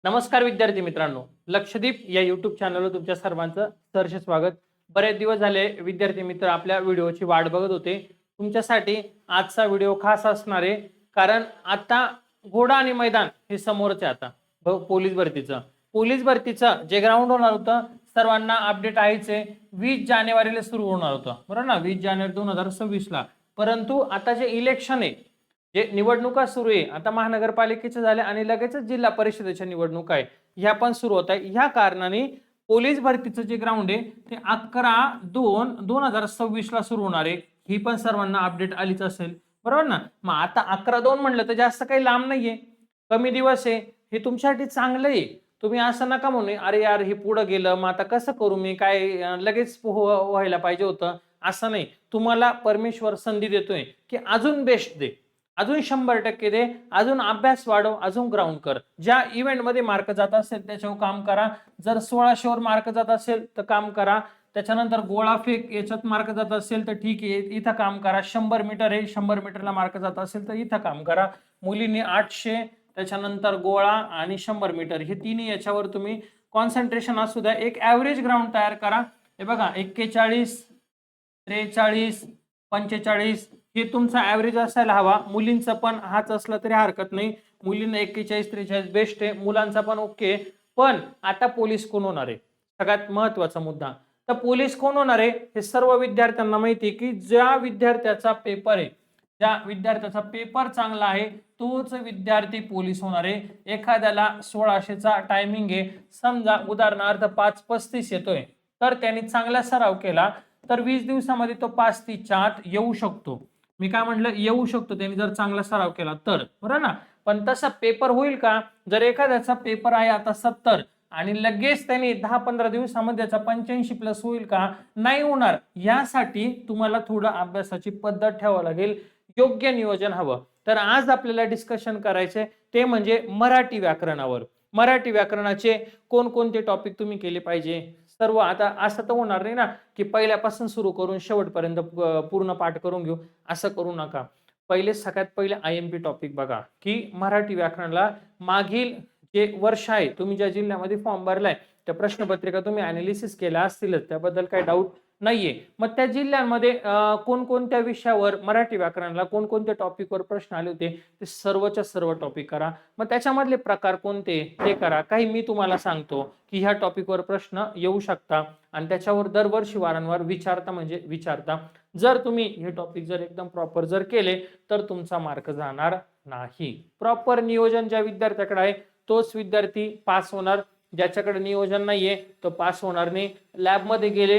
नमस्कार विद्यार्थी मित्रांनो, लक्षदीप या यूट्यूब चॅनलवर तुमच्या सर्वांचं सहर्ष स्वागत. बरेच दिवस झाले विद्यार्थी मित्र आपल्या व्हिडिओची वाट बघत होते. तुमच्यासाठी आजचा व्हिडिओ खास असणार आहे, कारण आता घोडा आणि मैदान हे समोरच आहे. आता पोलीस भरतीचं जे ग्राउंड होणार होतं सर्वांना अपडेट आहेच आहे. 20 जानेवारीला सुरू होणार होतं, बरोबर ना, 20 जानेवारी 2026ला. परंतु आता जे इलेक्शन आहे, जे निवडणुका सुरू आहे, आता महानगरपालिकेच्या झाल्या आणि लगेचच जिल्हा परिषदेच्या निवडणुका आहे, ह्या पण सुरू होत आहे. ह्या कारणाने पोलीस भरतीचं जे ग्राउंड आहे ते 11/2/2026ला सुरू होणार आहे. ही पण सर्वांना अपडेट आलीच असेल, बरोबर ना. मग आता 11/2 म्हणलं तर जास्त काही लांब नाहीये, कमी दिवस आहे. हे तुमच्यासाठी चांगलं आहे. तुम्ही असं नका म्हणू अरे यार हे पुढे गेलं, मग आता कसं करू मी, काय लगेच व्हायला पाहिजे होतं. असं नाही, तुम्हाला परमेश्वर संधी देतोय की अजून बेस्ट दे, अजून 100% दे, अजून अभ्यास वाढव, अजून ग्राउंड कर. ज्या इव्हेंटमध्ये मार्क जात असेल त्याच्यावर काम करा. जर 1600वर मार्क जात असेल तर काम करा. त्याच्यानंतर गोळाफेक याच्यात मार्क जात असेल तर ठीक आहे, इथं काम करा. 100 मीटर आहे, 100 मीटरला मार्क जात असेल तर इथं काम करा. मुलींनी 800, त्याच्यानंतर गोळा आणि 100 मीटर, हे तिन्ही याच्यावर तुम्ही कॉन्सन्ट्रेशन असू द्या. एक ॲव्हरेज ग्राउंड तयार करा. हे बघा 41, 43, 45 हे तुमचा ॲव्हरेज असायला हवा. मुलींचा पण हाच असला तरी हरकत नाही. मुलींना 41, 43 बेस्ट आहे, मुलांचा पण ओके. पण आता पोलीस कोण होणार आहे, सगळ्यात महत्वाचा मुद्दा. तर पोलीस कोण होणार आहे हे सर्व विद्यार्थ्यांना माहिती आहे, की ज्या विद्यार्थ्याचा पेपर आहे, ज्या विद्यार्थ्याचा पेपर चांगला आहे तोच विद्यार्थी पोलीस होणार आहे. एखाद्याला 1600चा टायमिंग आहे, समजा उदाहरणार्थ 5:35 येतोय, तर त्यांनी चांगला सराव केला तर 20 दिवसामध्ये तो 5:30च्या आत येऊ शकतो. मी काय म्हटलं, येऊ शकतो त्यांनी जर चांगला सराव केला तर, बरोबर ना. पण तसा पेपर होईल का? जर एखाद्याचा पेपर आहे आता 70 आणि लगेच त्यांनी 10-15 दिवसामध्ये त्याचा 85+ होईल का? नाही होणार. यासाठी तुम्हाला थोडं अभ्यासाची पद्धत ठेवावी लागेल, योग्य नियोजन हवं. तर आज आपल्याला डिस्कशन करायचे ते म्हणजे मराठी व्याकरणावर. मराठी व्याकरणाचे कोणकोणते टॉपिक तुम्ही केले पाहिजे सर्व. आता असं तर होणार नाही ना की पहिल्यापासून सुरू करून शेवटपर्यंत पूर्ण पाठ करून घेऊ, असं करू नका. सगळ्यात पहिले IMP टॉपिक बघा, की मराठी व्याकरणाला मागील जे वर्ष आहे, तुम्ही ज्या जिल्ह्यामध्ये फॉर्म भरलाय त्या प्रश्नपत्रिका तुम्ही अनालिसिस केल्या असतीलच, त्याबद्दल काही डाऊट नाहीये. मग त्या जिल्ह्यांमध्ये कोणकोणत्या विषयावर मराठी व्याकरणाला कोणकोणत्या टॉपिकवर प्रश्न आले होते ते सर्वच्या सर्व टॉपिक करा. मग त्याच्यामधले प्रकार कोणते ते करा. काही मी तुम्हाला सांगतो की ह्या टॉपिकवर प्रश्न येऊ शकता आणि त्याच्यावर दरवर्षी वारंवार विचारता. जर तुम्ही हे टॉपिक जर एकदम प्रॉपर जर केले तर तुमचा मार्क जाणार नाही. प्रॉपर नियोजन ज्या विद्यार्थ्याकडे आहे तोच विद्यार्थी पास होणार, ज्याच्याकडे नियोजन नाहीये तो पास होणार नाही. लॅबमध्ये गेले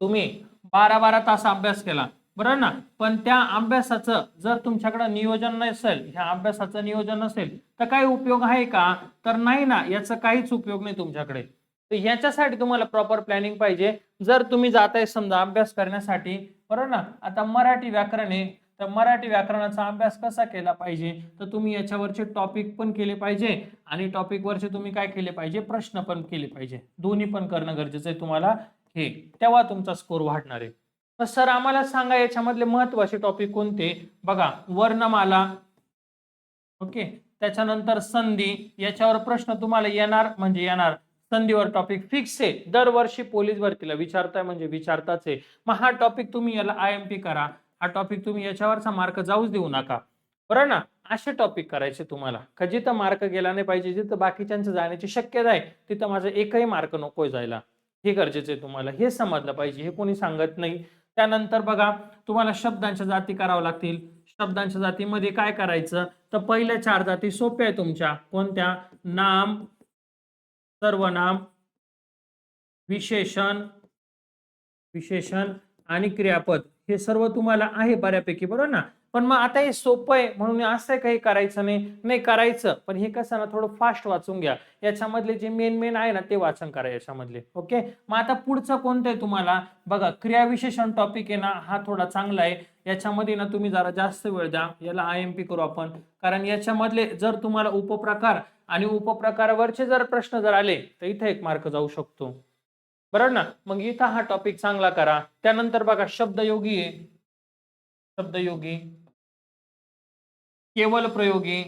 तुम्ही 12-12 तास अभ्यास केला, बरोबर ना, पण त्या अभ्यासाचं जर तुमच्याकडे नियोजन नसेल, ह्या अभ्यासाचं नियोजन नसेल तर काही उपयोग आहे का? तर नाही ना, याचा काहीच उपयोग नाही तुमच्याकडे. तर ह्याच्यासाठी तुम्हाला प्रॉपर प्लॅनिंग पाहिजे. जर तुम्ही जाताय समजा अभ्यास करण्यासाठी, बरोबर ना, आता मराठी व्याकरण आहे तर मराठी व्याकरणाचा अभ्यास कसा केला पाहिजे, तर तुम्ही याच्यावरचे टॉपिक पण केले पाहिजे आणि टॉपिकवरचे तुम्ही काय केले पाहिजे, प्रश्न पण केले पाहिजे. दोन्ही पण करणं गरजेचं आहे तुम्हाला, हे तेव्हा तुमचा स्कोर वाढणार आहे. तर सर आम्हाला सांगा याच्यामधले महत्वाचे टॉपिक कोणते. बघा, वर्णमाला, ओके, त्याच्यानंतर संधी, याच्यावर प्रश्न तुम्हाला येणार म्हणजे येणार. संधीवर टॉपिक फिक्स आहे, दरवर्षी पोलीस भरतीला विचारताय म्हणजे विचारताच आहे. मग हा टॉपिक तुम्ही याला IMP करा. हा टॉपिक तुम्ही याच्यावरचा मार्क जाऊच देऊ नका, बरोबर ना. असे टॉपिक करायचे तुम्हाला, का जिथं मार्क गेला नाही पाहिजे, जिथं बाकीच्यांचं जाण्याची शक्यता आहे तिथं माझा एकही मार्क नकोय जायला. हे गरजेचं आहे, तुम्हाला हे समजलं पाहिजे, हे कोणी सांगत नाही. त्यानंतर बघा, तुम्हाला शब्दांच्या जाती कराव्या लागतील. शब्दांच्या जातीमध्ये काय करायचं, तर पहिल्या 4 जाती सोप्या आहे तुमच्या. कोणत्या? नाम, सर्वनाम, विशेषण, विशेषण आणि क्रियापद, हे सर्व तुम्हाला आहे बऱ्यापैकी, बरोबर ना. पण मग आता हे सोपं आहे म्हणून असं काही करायचं नाही करायचं, पण हे कसं ना थोडं फास्ट वाचून घ्या. याच्यामधले जे मेन आहे ना ते वाचन करा याच्यामधले, ओके. मग आता पुढचं कोणतं आहे तुम्हाला, बघा, क्रियाविशेषण टॉपिक आहे ना, हा थोडा चांगला आहे. याच्यामध्ये ना तुम्ही जरा जास्त वेळ द्या, याला IMP करू आपण. कारण याच्यामधले जर तुम्हाला उपप्रकार आणि उपप्रकारावरचे जर प्रश्न जर आले तर इथे 1 मार्क जाऊ शकतो, बरोबर ना. मग इथं हा टॉपिक चांगला करा. त्यानंतर बघा, शब्दयोगी आहे, शब्दयोगी, केवल प्रयोगी,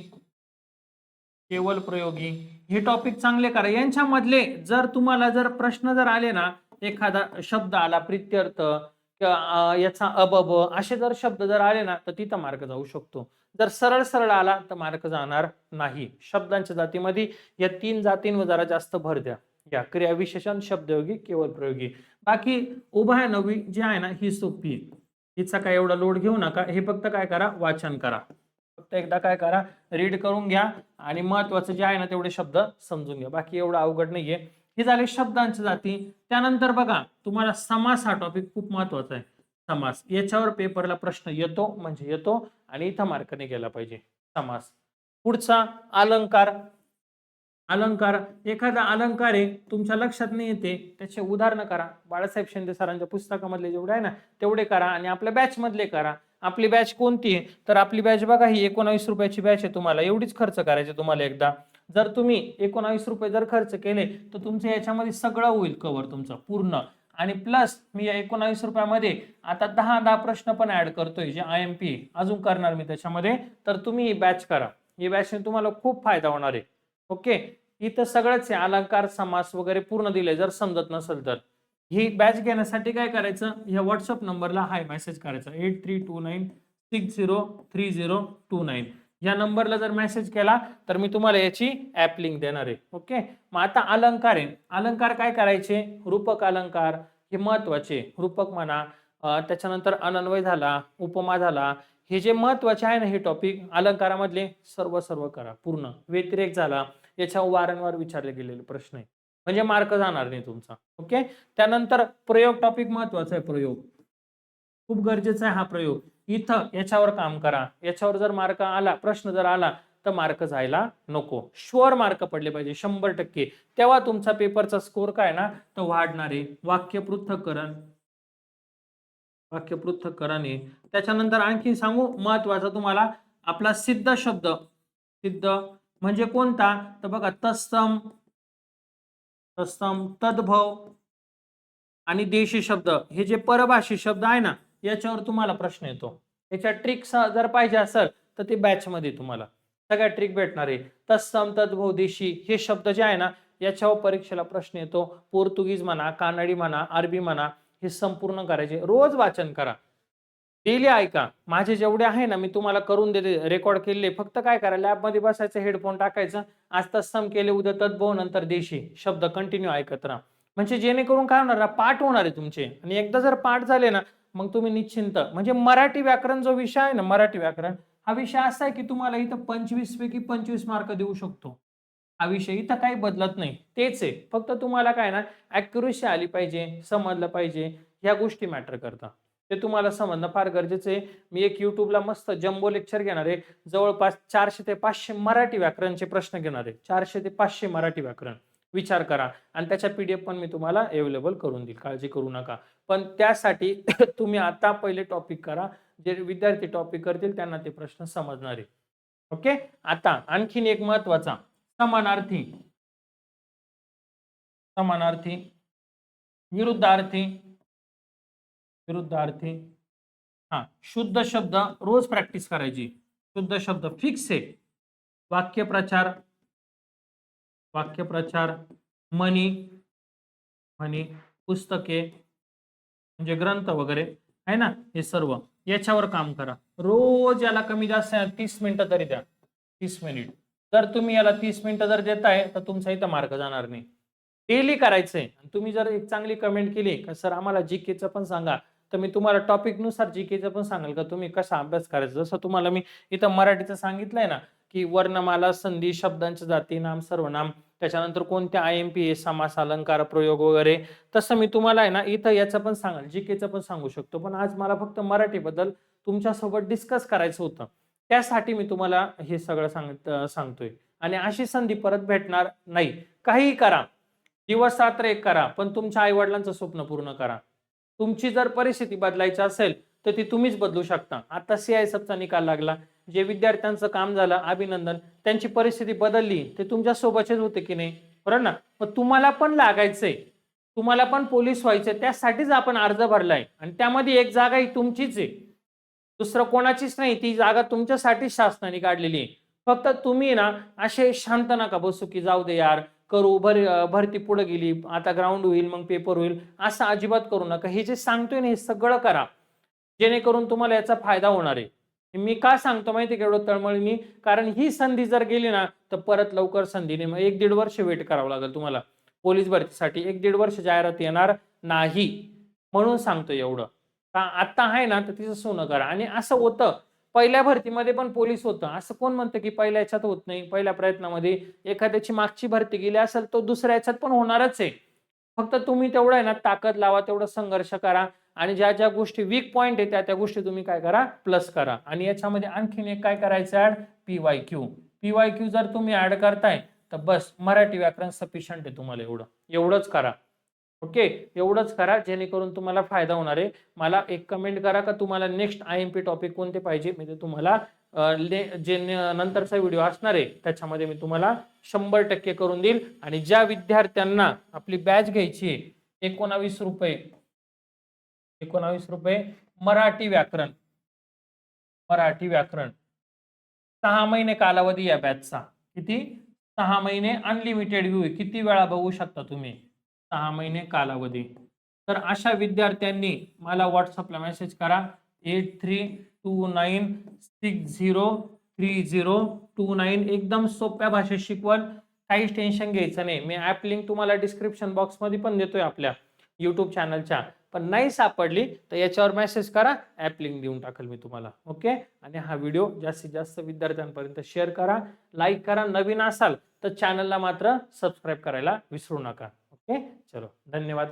केवल प्रयोगी, हे टॉपिक चांगले करा. यांच्यामधले जर तुम्हाला जर प्रश्न जर आले ना, एखादा शब्द आला प्रित्यर्थ किंवा याचा अबब असे जर शब्द जर आले ना, तर तिथं मार्क जाऊ शकतो. जर सरळ सरळ आला तर मार्क जाणार नाही. शब्दांच्या जातीमध्ये या 3 जातींवर जरा जास्त भर द्या. या क्रियाविशेषण, शब्दयोगी, केवल प्रयोगी. बाकी उभयनवी जी आहे ना, ही सोपी आहे. हिचा काय एवढा लोड घेऊ नका. हे फक्त काय करा, वाचन करा. फक्त एकदा काय करा, रीड करून घ्या आणि महत्वाचं जे आहे ना तेवढे शब्द समजून घ्या. बाकी एवढं अवघड नाहीये. हे झाले शब्दांच्या जाती. त्यानंतर बघा, तुम्हाला समास हा टॉपिक खूप महत्वाचा आहे. समास, याच्यावर पेपरला प्रश्न येतो म्हणजे येतो आणि इथं मार्कने गेला पाहिजे. समास. पुढचा अलंकार. अलंकार, एखादा अलंकार आहे तुमच्या लक्षात नाही येते, त्याचे उदाहरण करा. बाळासाहेब शिंदे सरांच्या पुस्तकामधले जेवढे आहे ना तेवढे करा आणि आपल्या बॅच मधले करा. आपली बॅच कोणती आहे, तर आपली बॅच बघा, ही 19 रुपयाची बॅच आहे. तुम्हाला एवढीच खर्च करायचे तुम्हाला एकदा. जर तुम्ही 19 रुपये जर खर्च केले तर तुमच्या याच्यामध्ये सगळं होईल कव्हर तुमचं पूर्ण. आणि प्लस मी या 19 रुपयामध्ये आता 10 प्रश्न पण ऍड करतोय, जे IMP अजून करणार मी त्याच्यामध्ये. तर तुम्ही ही बॅच करा. ही बॅचने तुम्हाला खूप फायदा होणार आहे. ओके, इथं सगळंच आहे, अलंकार, समास वगैरे पूर्ण दिले. जर समजत नसेल तर ही बॅच घेण्यासाठी काय करायचं, या व्हॉट्सअप नंबरला हाय मेसेज करायचा, 8329603029. या नंबरला जर मेसेज केला तर मी तुम्हाला याची ऍप लिंक देणार आहे. ओके, मग आता अलंकार आहे. अलंकार काय करायचे, रूपक अलंकार हे महत्वाचे. रूपक म्हणा, त्याच्यानंतर अनन्वय झाला, उपमा झाला, हे जे महत्वाचे आहे ना हे टॉपिक अलंकारामधले सर्व करा पूर्ण. व्यतिरेक झाला, याच्यावर वारंवार विचारले गेलेले प्रश्न आहे, म्हणजे मार्क जाणार नाही तुमचा. ओके, त्यानंतर प्रयोग टॉपिक महत्वाचा आहे. प्रयोग खूप गरजेचा आहे हा प्रयोग. इथं याच्यावर काम करा. याच्यावर जर मार्क आला, प्रश्न जर आला तर मार्क जायला नको. शुअर मार्क पडले पाहिजे 100%. तेव्हा तुमचा पेपरचा स्कोर काय ना तो वाढणार आहे. वाक्य पृथक्करण, वाक्य पृथक्करण आहे. त्याच्यानंतर आणखी सांगू महत्वाचं तुम्हाला, आपला सिद्ध शब्द. सिद्ध म्हणजे कोणता, तर बघा तत्सम, तत्सम, तद्भव आणि देशी शब्द, हे जे परभाषी शब्द आहे ना याच्यावर तुम्हाला प्रश्न येतो. याच्या ट्रिक्स जर पाहिजे असेल तर ते बॅच मध्ये तुम्हाला सगळ्या ट्रिक भेटणार आहे. तत्सम, तद्भव, देशी हे शब्द जे आहे ना याच्यावर परीक्षेला प्रश्न येतो. पोर्तुगीज म्हणा, कानडी म्हणा, अरबी म्हणा, हे संपूर्ण करायचे. रोज वाचन करा, डेली ऐका. माझे जेवढे आहे ना मी तुम्हाला करून देते, रेकॉर्ड केलेले. फक्त काय करा, लॅबमध्ये बसायचं, हेडफोन टाकायचं, आज तत्सम केले, उद्या तद्भव, नंतर देशी शब्द कंटिन्यू ऐकत राहा. म्हणजे जेणेकरून काय होणार, पाठ होणार आहे तुमचे. आणि एकदा जर पाठ झाले ना मग तुम्ही निश्चिंत. म्हणजे मराठी व्याकरण जो विषय आहे ना, मराठी व्याकरण हा विषय असा आहे की तुम्हाला इथं 25 पैकी 25 मार्क देऊ शकतो. हा विषय इथं काही बदलत नाही, तेच आहे. फक्त तुम्हाला काय ना ऍक्युरेसी आली पाहिजे, समजलं पाहिजे, ह्या गोष्टी मॅटर करतात. ते तुम्हाला समजणं फार गरजेचं आहे. मी एक युट्यूबला मस्त जम्बो लेक्चर घेणार आहे. जवळपास 400 ते 500 मराठी व्याकरणचे प्रश्न घेणार आहे. 400 ते 500 मराठी व्याकरण. विचार करा. आणि त्याच्या PDF पण मी तुम्हाला अवेलेबल करून देईल, काळजी करू नका. पण त्यासाठी तुम्ही आता पहिले टॉपिक करा. जे विद्यार्थी टॉपिक करतील त्यांना ते प्रश्न समजणार आहे. ओके, आता आणखीन एक महत्वाचा, समानार्थी. समानार्थी, विरुद्धार्थी, विरुद्धार्थी. हा, शुद्ध शब्द रोज प्रॅक्टिस करायची. शुद्ध शब्द फिक्स आहे. वाक्यप्रचार, वाक्यप्रचार, म्हणी, म्हणी, पुस्तके म्हणजे ग्रंथ वगैरे आहे ना, हे सर्व याच्यावर काम करा. रोज याला कमी जास्त 30 मिनिटं तरी द्या. 30 मिनिट जर तुम्ही याला 30 मिनिटं जर देताय तर तुमचा इथं मार्क जाणार नाही. डेली करायचंय. तुम्ही जर एक चांगली कमेंट केली का सर आम्हाला जीकेचं पण सांगा, तर मी तुम्हाला टॉपिक नुसार जीकेचं पण सांगाल का तुम्ही कसा अभ्यास करायचा. जसं तुम्हाला मी इथं मराठीचं सांगितलंय ना की वर्णमाला, संधी, शब्दांच्या जाती, नाम, सर्वनाम, त्याच्यानंतर कोणत्या IMP, समास, अलंकार, प्रयोग वगैरे, तसं मी तुम्हाला आहे ना इथं याचं पण सांगाल, जीकेचं पण सांगू शकतो. पण आज मला फक्त मराठीबद्दल तुमच्यासोबत डिस्कस करायचं होतं, त्यासाठी मी तुम्हाला हे सगळं सांगतोय. आणि अशी संधी परत भेटणार नाही. काही करा, दिवस रात्र एक करा, पण तुमच्या आई वडिलांचं स्वप्न पूर्ण करा. तुमची जर परिस्थिती बदलायची असेल तर ती तुम्हीच बदलू शकता. आता CISFचा निकाल लागला, जे विद्यार्थ्यांचं काम झालं अभिनंदन, त्यांची परिस्थिती बदलली, ते तुमच्या सोबतच होते की नाही, बरोबर ना. मग तुम्हाला पण लागायचंय, तुम्हाला पण पोलीस व्हायचंय, त्यासाठीच आपण अर्ज भरलाय. आणि त्यामध्ये एक जागा ही तुमचीच आहे, दुसरं कोणाचीच नाही. ती जागा तुमच्यासाठी शासनाने काढलेली आहे. फक्त तुम्ही ना असे शांत नका बसू की जाऊ दे यार करू भरती पुढे गेली आता ग्राउंड होईल मग पेपर होईल, असं अजिबात करू नका. हे जे सांगतोय ना हे सगळं करा, जेणेकरून तुम्हाला याचा फायदा होणार आहे. मी का सांगतो माहिती का एवढं तळमळीने, कारण ही संधी जर गेली ना तर परत लवकर संधी नाही. मग 1-1.5 वर्ष वेट करावं लागेल तुम्हाला पोलीस भरतीसाठी. 1-1.5 वर्ष जाहिरात येणार नाही, म्हणून सांगतो एवढं. का आता आहे ना तर तिचं सोनं करा. आणि असं होतं पहिल्या भरतीमध्ये पण पोलीस होतं, असं कोण म्हणतं की पहिल्या याच्यात होत नाही. पहिल्या प्रयत्नामध्ये एखाद्याची मागची भरती गेली असेल तो दुसऱ्या याच्यात पण होणारच आहे. फक्त तुम्ही तेवढं आहे ना ताकद लावा, तेवढं संघर्ष करा आणि ज्या ज्या गोष्टी वीक पॉईंट आहे त्या गोष्टी तुम्ही काय करा प्लस करा. आणि याच्यामध्ये आणखीन एक काय करायचं ऍड, PYQ. PYQ जर तुम्ही ऍड करताय तर बस मराठी व्याकरण सफिशियंट आहे तुम्हाला. एवढंच करा. ओके, एवढंच करा जेणेकरून तुम्हाला फायदा होणार आहे. मला एक कमेंट करा का तुम्हाला नेक्स्ट IMP टॉपिक कोणते पाहिजे, म्हणजे तुम्हाला जे नंतरचा व्हिडिओ असणार आहे त्याच्यामध्ये मी तुम्हाला 100% करून देईल. आणि ज्या विद्यार्थ्यांना आपली बॅच घ्यायची आहे 19 रुपये, 19 रुपये मराठी व्याकरण, 6 महिने कालावधी या बॅचचा. किती? 6 महिने अनलिमिटेड व्ह्यू आहे, किती वेळा बघू शकता तुम्ही, 6 महिने कालावधी. तर अशा विद्यार्थ्यांनी मला व्हॉट्सअपला मेसेज करा 8329603029. एकदम सोप्या भाषेत शिकवल, काहीच टेन्शन घ्यायचं नाही. मी ऍप लिंक तुम्हाला डिस्क्रिप्शन बॉक्स मध्ये पण देतोय आपल्या YouTube चॅनलच्या. पण नाही सापडली तर याच्यावर मेसेज करा, ऍप लिंक देऊन टाकेल मी तुम्हाला. ओके, आणि हा व्हिडिओ जास्तीत जास्त विद्यार्थ्यांपर्यंत शेअर करा, लाईक करा. नवीन असाल तर चॅनलला मात्र सबस्क्राईब करायला विसरू नका. ओके, चलो धन्यवाद.